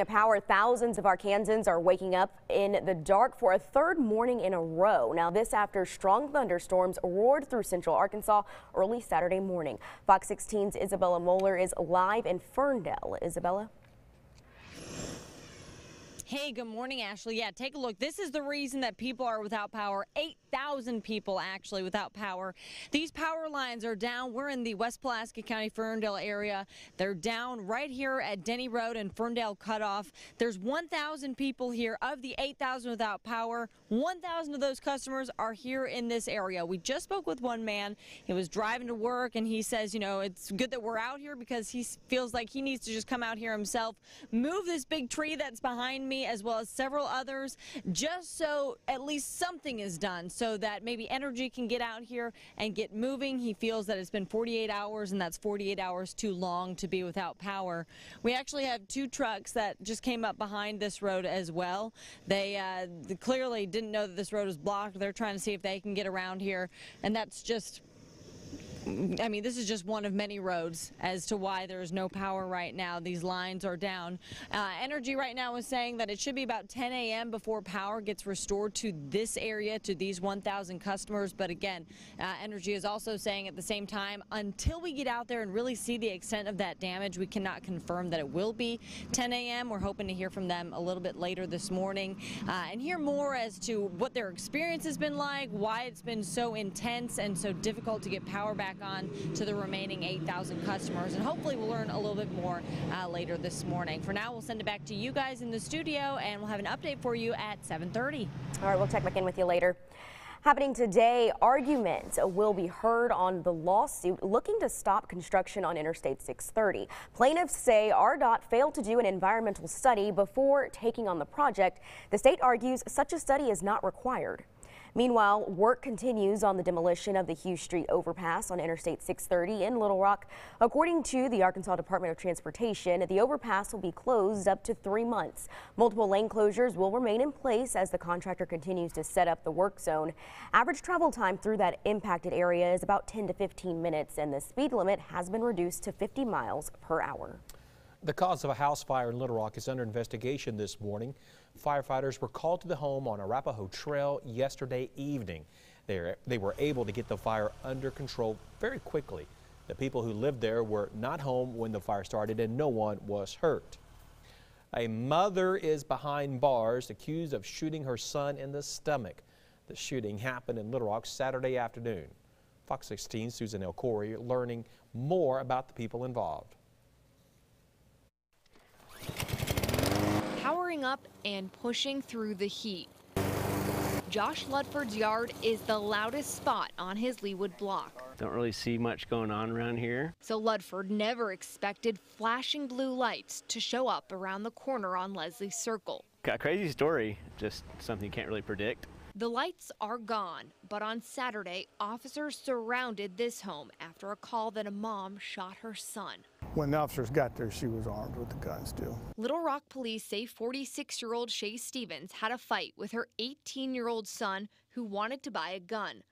Power, thousands of Arkansans are waking up in the dark for a third morning in a row. Now this after strong thunderstorms roared through central Arkansas early Saturday morning. Fox 16's Isabella Moeller is live in Ferndale. Isabella? Hey, good morning, Ashley. Yeah, take a look. This is the reason that people are without power. 8,000 people actually without power. These power lines are down. We're in the West Pulaski County Ferndale area. They're down right here at Denny Road and Ferndale Cutoff. There's 1,000 people here. Of the 8,000 without power, 1,000 of those customers are here in this area. We just spoke with one man. He was driving to work and he says, you know, it's good that we're out here because he feels like he needs to just come out here himself, move this big tree that's behind me, as well as several others, just so at least something is done so that maybe energy can get out here and get moving. He feels that it's been 48 hours and that's 48 hours too long to be without power. We actually have two trucks that just came up behind this road as well. They clearly didn't know that this road was blocked. They're trying to see if they can get around here, and that's just, I mean, this is just one of many roads as to why there's no power right now. These lines are down. Energy right now is saying that it should be about 10 a.m. before power gets restored to this area, to these 1,000 customers. But again, Energy is also saying at the same time, until we get out there and really see the extent of that damage, we cannot confirm that it will be 10 a.m. We're hoping to hear from them a little bit later this morning and hear more as to what their experience has been like, why it's been so intense and so difficult to get power back on to the remaining 8,000 customers, and hopefully we'll learn a little bit more later this morning. For now, we'll send it back to you guys in the studio, and we'll have an update for you at 7:30. All right, we'll check back in with you later. Happening today, arguments will be heard on the lawsuit looking to stop construction on Interstate 630. Plaintiffs say RDOT failed to do an environmental study before taking on the project. The state argues such a study is not required. Meanwhile, work continues on the demolition of the Hughes Street overpass on Interstate 630 in Little Rock. According to the Arkansas Department of Transportation, the overpass will be closed up to 3 months. Multiple lane closures will remain in place as the contractor continues to set up the work zone. Average travel time through that impacted area is about 10 to 15 minutes, and the speed limit has been reduced to 50 miles per hour. The cause of a house fire in Little Rock is under investigation this morning. Firefighters were called to the home on Arapahoe Trail yesterday evening. They were able to get the fire under control very quickly. The people who lived there were not home when the fire started and no one was hurt. A mother is behind bars accused of shooting her son in the stomach. The shooting happened in Little Rock Saturday afternoon. Fox 16's Susan L. Corey learning more about the people involved. Powering up and pushing through the heat. Josh Ludford's yard is the loudest spot on his Leawood block. Don't really see much going on around here. So Ludford never expected flashing blue lights to show up around the corner on Leslie Circle. Got a crazy story, just something you can't really predict. The lights are gone, but on Saturday, officers surrounded this home after a call that a mom shot her son. When the officers got there, she was armed with the gun still. Little Rock police say 46-year-old Shay Stevens had a fight with her 18-year-old son who wanted to buy a gun.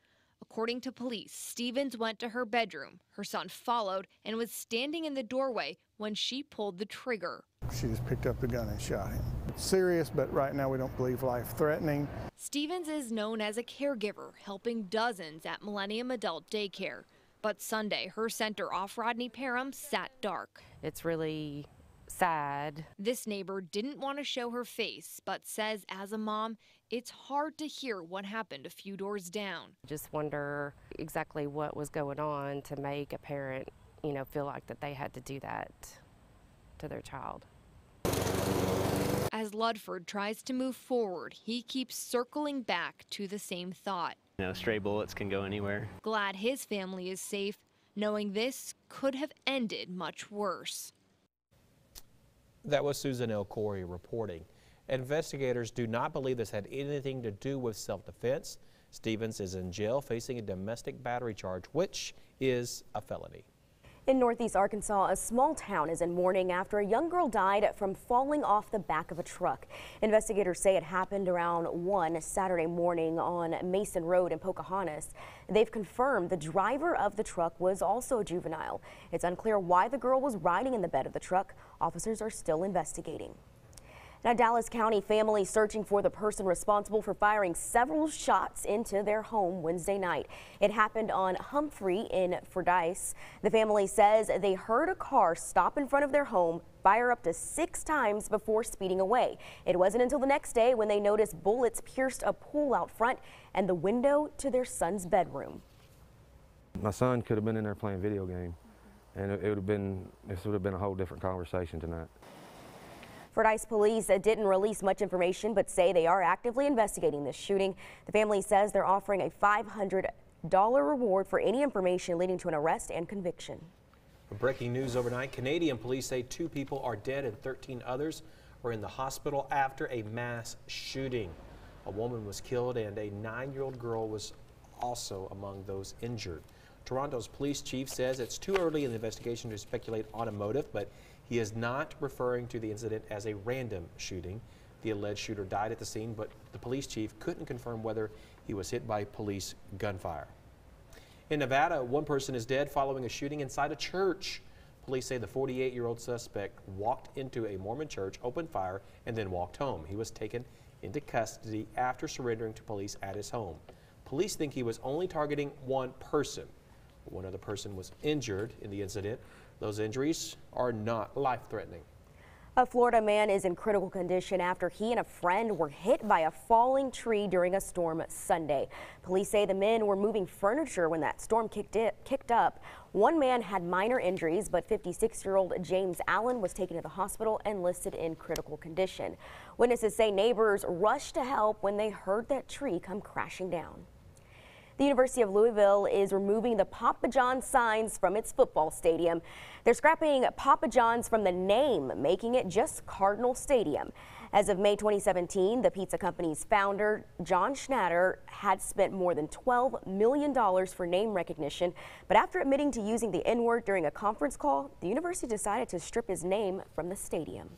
According to police, Stevens went to her bedroom. Her son followed and was standing in the doorway when she pulled the trigger. She just picked up the gun and shot him. It's serious, but right now we don't believe life-threatening. Stevens is known as a caregiver, helping dozens at Millennium Adult Daycare. But Sunday, her center off Rodney Parham sat dark. It's really sad. This neighbor didn't want to show her face, but says as a mom, it's hard to hear what happened a few doors down. Just wonder exactly what was going on to make a parent, you know, feel like that they had to do that to their child. As Ludford tries to move forward, he keeps circling back to the same thought. You know, stray bullets can go anywhere. Glad his family is safe, knowing this could have ended much worse. That was Susan L. Corey reporting. Investigators do not believe this had anything to do with self-defense. Stevens is in jail facing a domestic battery charge, which is a felony. In northeast Arkansas, a small town is in mourning after a young girl died from falling off the back of a truck. Investigators say it happened around 1 Saturday morning on Mason Road in Pocahontas. They've confirmed the driver of the truck was also a juvenile. It's unclear why the girl was riding in the bed of the truck. Officers are still investigating. Now, Dallas County family searching for the person responsible for firing several shots into their home Wednesday night. It happened on Humphrey in Fordyce. The family says they heard a car stop in front of their home, fire up to 6 times before speeding away. It wasn't until the next day when they noticed bullets pierced a pool out front and the window to their son's bedroom. My son could have been in there playing video game, and this would have been a whole different conversation tonight. Fordyce police didn't release much information, but say they are actively investigating this shooting. The family says they're offering a $500 reward for any information leading to an arrest and conviction. Breaking news overnight, Canadian police say 2 people are dead and 13 others are in the hospital after a mass shooting. A woman was killed and a 9-year-old girl was also among those injured. Toronto's police chief says it's too early in the investigation to speculate on a motive, but he is not referring to the incident as a random shooting. The alleged shooter died at the scene, but the police chief couldn't confirm whether he was hit by police gunfire. In Nevada, 1 person is dead following a shooting inside a church. Police say the 48-year-old suspect walked into a Mormon church, opened fire, and then walked home. He was taken into custody after surrendering to police at his home. Police think he was only targeting 1 person. 1 other person was injured in the incident. Those injuries are not life-threatening. A Florida man is in critical condition after he and a friend were hit by a falling tree during a storm Sunday. Police say the men were moving furniture when that storm kicked up. 1 man had minor injuries, but 56-year-old James Allen was taken to the hospital and listed in critical condition. Witnesses say neighbors rushed to help when they heard that tree come crashing down. The University of Louisville is removing the Papa John's signs from its football stadium. They're scrapping Papa John's from the name, making it just Cardinal Stadium. As of May 2017, the pizza company's founder, John Schnatter, had spent more than $12 million for name recognition. But after admitting to using the N-word during a conference call, the university decided to strip his name from the stadium.